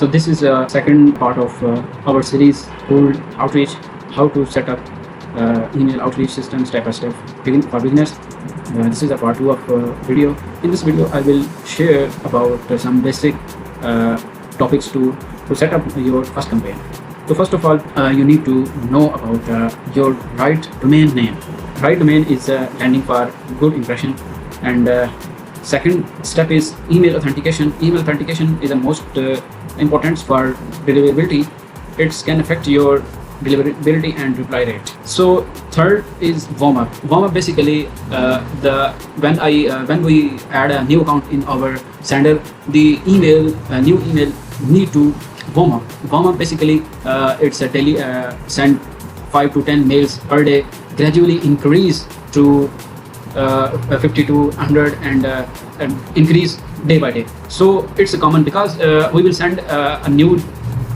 So this is a second part of our series called Outreach, how to set up email outreach system step by step for beginners. This is a part 2 of video. In this video, I will share about some basic topics to set up your first campaign. So first of all, you need to know about your right domain name. Right domain is landing for good impression, and second step is email authentication. Email authentication is the most important for deliverability. It can affect your deliverability and reply rate. So third is warm up. Warm up basically when we add a new account in our sender, the new email need to warm up. Warm up basically it's a daily send 5 to 10 mails per day, gradually increase to 50 to 100 and increase day by day. So it's a common because we will send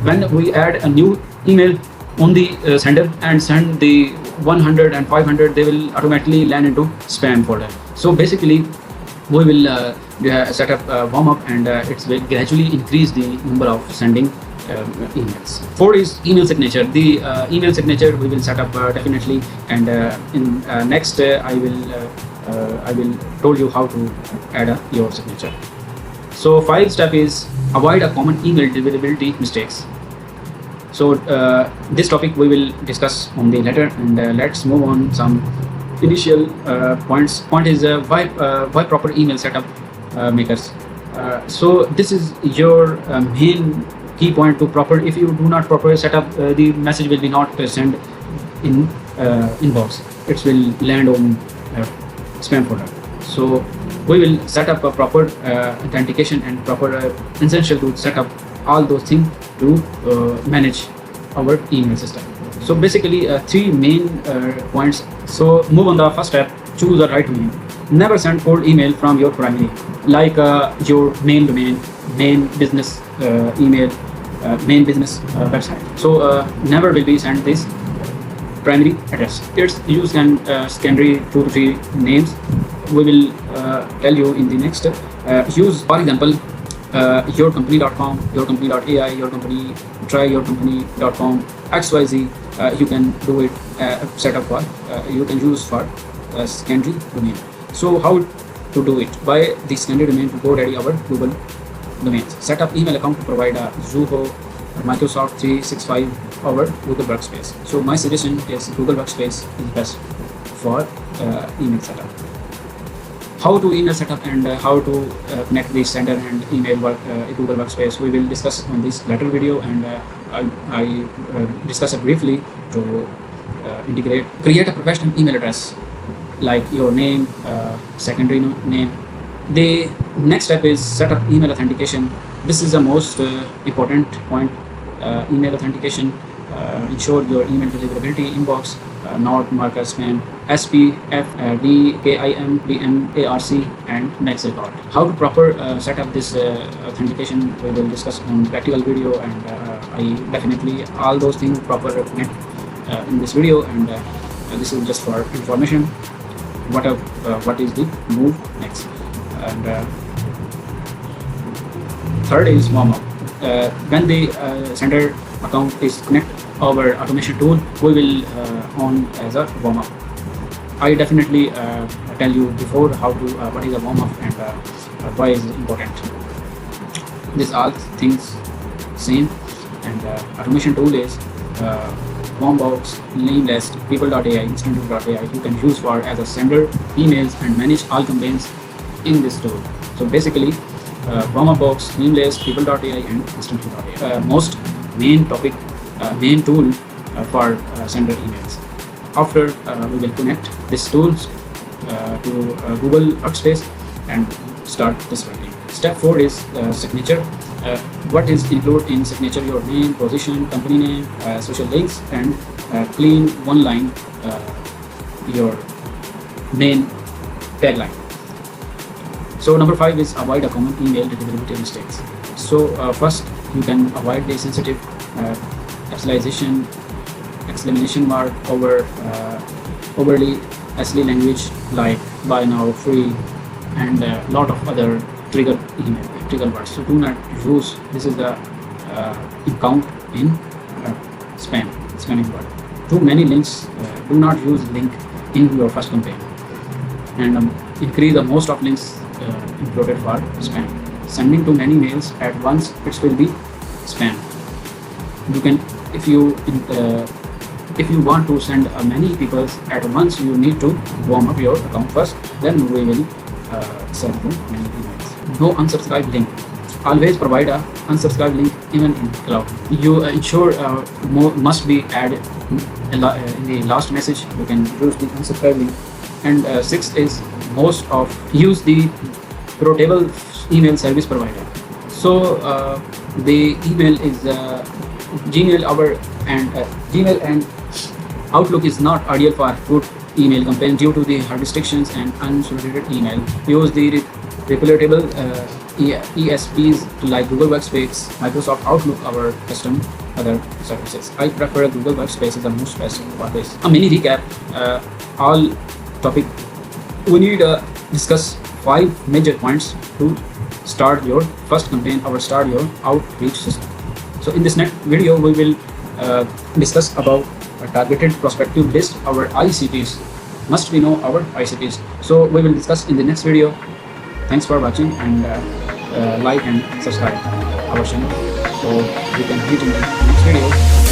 when we add a new email on the sender and send the 100 and 500, they will automatically land into spam folder. So basically we will set up warm up, and it will gradually increase the number of sending emails. Fourth is email signature. The email signature we will set up definitely, and in next I will told you how to add your signature. So fifth step is avoid a common email deliverability mistakes. So this topic we will discuss on the later, and let's move on some initial points. Point is why proper email setup makers. So this is your main key point to proper. If you do not proper setup, the message will be not sent in inbox. It will land on spam folder. So we will set up a proper authentication and proper essential to set up all those things to manage our email system. So basically three main points. So move on the first step, choose the right domain. Never send cold email from your primary, like your main domain, main business email, main business website. So never will be sent this primary address. It's you can secondary 2 to 3 names. We will tell you in the next step. Use, for example, yourcompany.com, yourcompany.ai, yourcompany, try yourcompany.com, XYZ. You can do it set up for you can use for secondary domain. So how to do it? By the secondary domain to go ready our Google domains. Set up email account to provide a Zoho, Microsoft 365 over Google Workspace. So my suggestion is Google Workspace is best for email setup. How to email setup and how to connect the sender and email Google Workspace, we will discuss on this later video, and I discuss it briefly to integrate. Create a professional email address like your name, secondary name. The next step is set up email authentication. This is the most important point. Email authentication. Ensure your email deliverability inbox not marked as spam. SPF, DKIM, DMARC, and next record. How to proper set up this authentication we will discuss on practical video, and I definitely all those things proper connect in this video, and this is just for information. What is the move next? And third is warm up. When the sender account is connect our automation tool, we will on as a warm up. I definitely tell you before how to what is a warm up and why is it important. These all things same, and automation tool is warm box, name list, people.ai, instant.ai. You can use for as a sender emails and manage all campaigns in this tool. So basically warm up box, name list, people.ai, and instant.ai. Most main topic, main tool for sender emails. After we will connect these tools to Google Workspace and start this working. Step 4 is signature. What is included in signature? Your name, position, company name, social links, and clean one line your main tagline. So number 5 is avoid a common email deliverability mistakes. So first you can avoid the sensitive exclamation mark over overly SLE language like buy now, free, and a lot of other trigger words. So do not use. This is the count in spamming part. Too many links, do not use link in your first campaign, and increase the most of links included for spam. Sending too many mails at once, it will be spam. You can, if you want to send many people at once, you need to warm up your account first, then we will send you many emails. No unsubscribe link. Always provide a unsubscribe link even in cloud. You ensure must be added in the last message. You can use the unsubscribe link. And sixth is most of use the portable email service provider. So the email is Gmail and Outlook is not ideal for good email campaign due to the hard restrictions and unsolicited email. Use the reputable ESPs like Google Workspace, Microsoft Outlook, our custom other services. I prefer Google Workspace is the most best for this. A mini recap, all topic. We need discuss 5 major points to start your first campaign or start your outreach system. So in this next video, we will discuss about a targeted prospective list, our ICPs. Must we know our ICPs? So we will discuss in the next video. Thanks for watching, and like and subscribe our channel so we can meet in the next video.